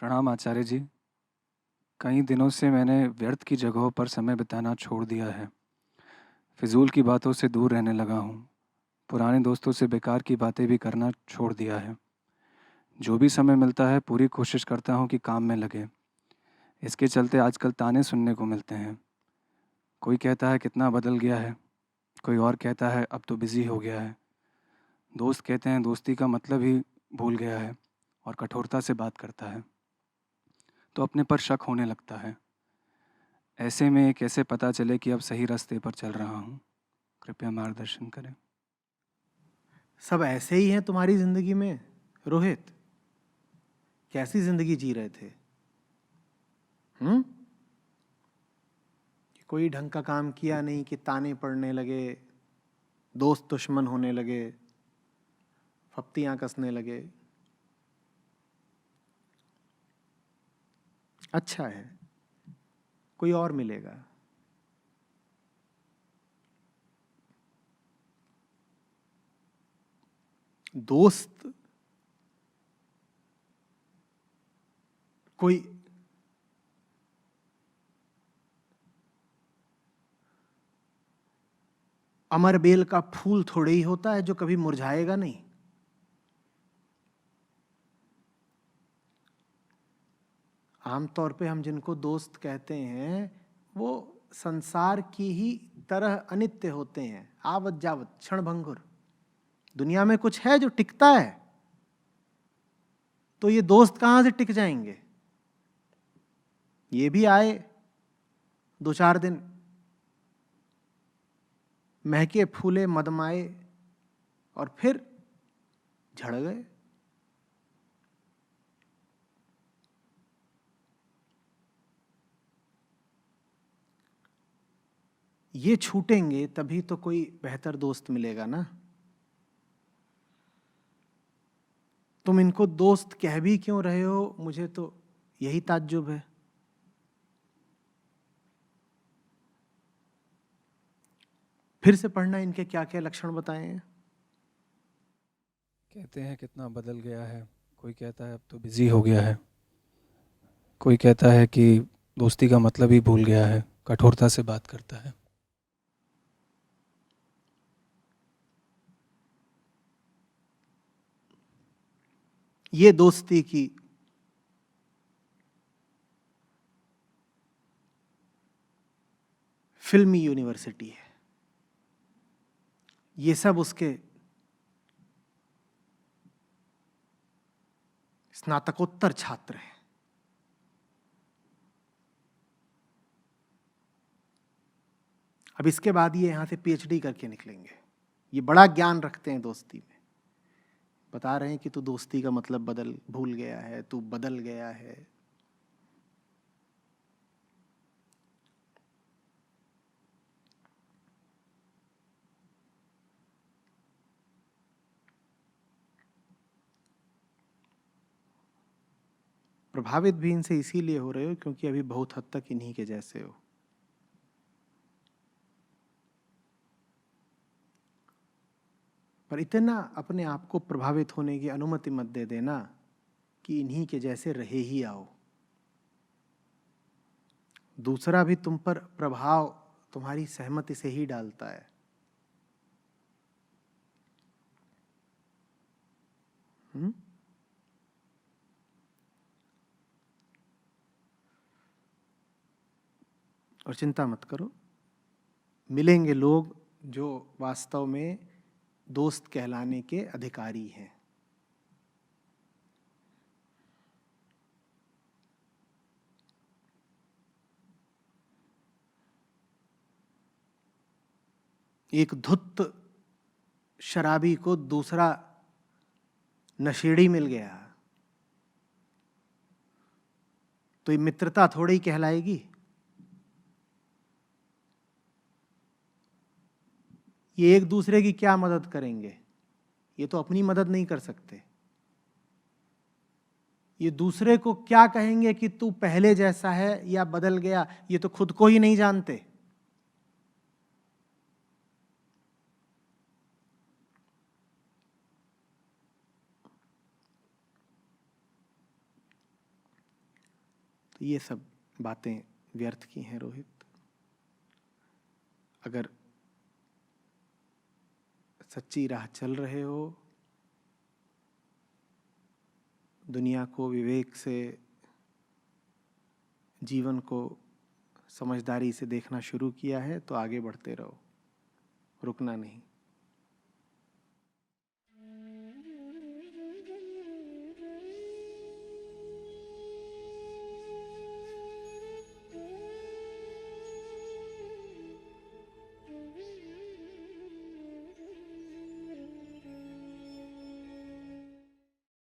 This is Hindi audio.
प्रणाम आचार्य जी। कई दिनों से मैंने व्यर्थ की जगहों पर समय बिताना छोड़ दिया है। फिजूल की बातों से दूर रहने लगा हूँ। पुराने दोस्तों से बेकार की बातें भी करना छोड़ दिया है। जो भी समय मिलता है पूरी कोशिश करता हूँ कि काम में लगे। इसके चलते आजकल ताने सुनने को मिलते हैं। कोई कहता है कितना बदल गया है, कोई और कहता है अब तो बिज़ी हो गया है। दोस्त कहते हैं दोस्ती का मतलब ही भूल गया है और कठोरता से बात करता है, तो अपने पर शक होने लगता है। ऐसे में कैसे पता चले कि अब सही रास्ते पर चल रहा हूँ? कृपया मार्गदर्शन करें। सब ऐसे ही हैं तुम्हारी जिंदगी में रोहित। कैसी जिंदगी जी रहे थे? कि कोई ढंग का काम किया नहीं कि ताने पड़ने लगे, दोस्त दुश्मन होने लगे, फप्तियां कसने लगे। अच्छा है, कोई और मिलेगा। दोस्त कोई अमर बेल का फूल थोड़े ही होता है जो कभी मुरझाएगा नहीं। आमतौर पे हम जिनको दोस्त कहते हैं वो संसार की ही तरह अनित्य होते हैं, आवत जावत क्षणभंगुर। दुनिया में कुछ है जो टिकता है, तो ये दोस्त कहां से टिक जाएंगे? ये भी आए 2-4 दिन, महके फूले मदमाए, और फिर झड़ गए। ये छूटेंगे तभी तो कोई बेहतर दोस्त मिलेगा ना। तुम इनको दोस्त कह भी क्यों रहे हो, मुझे तो यही ताज्जुब है। फिर से पढ़ना, इनके क्या क्या लक्षण बताए हैं। कहते हैं कितना बदल गया है, कोई कहता है अब तो बिज़ी हो गया है, कोई कहता है कि दोस्ती का मतलब ही भूल गया है, कठोरता से बात करता है। ये दोस्ती की फिल्मी यूनिवर्सिटी है। ये सब उसके स्नातकोत्तर छात्र हैं। अब इसके बाद ये यहां से पीएचडी करके निकलेंगे। ये बड़ा ज्ञान रखते हैं दोस्ती में। बता रहे हैं कि तू दोस्ती का मतलब भूल गया है, तू बदल गया है। प्रभावित भी इनसे इसीलिए हो रहे हो क्योंकि अभी बहुत हद तक इन्हीं के जैसे हो। पर इतना अपने आप को प्रभावित होने की अनुमति मत दे देना कि इन्हीं के जैसे रहे ही आओ। दूसरा भी तुम पर प्रभाव तुम्हारी सहमति से ही डालता है। हुँ? और चिंता मत करो, मिलेंगे लोग जो वास्तव में दोस्त कहलाने के अधिकारी हैं। एक धुत्त शराबी को दूसरा नशेड़ी मिल गया तो ये मित्रता थोड़ी ही कहलाएगी। ये एक दूसरे की क्या मदद करेंगे? ये तो अपनी मदद नहीं कर सकते। ये दूसरे को क्या कहेंगे कि तू पहले जैसा है या बदल गया? ये तो खुद को ही नहीं जानते। तो ये सब बातें व्यर्थ की हैं रोहित। अगर सच्ची राह चल रहे हो, दुनिया को विवेक से, जीवन को समझदारी से देखना शुरू किया है, तो आगे बढ़ते रहो, रुकना नहीं।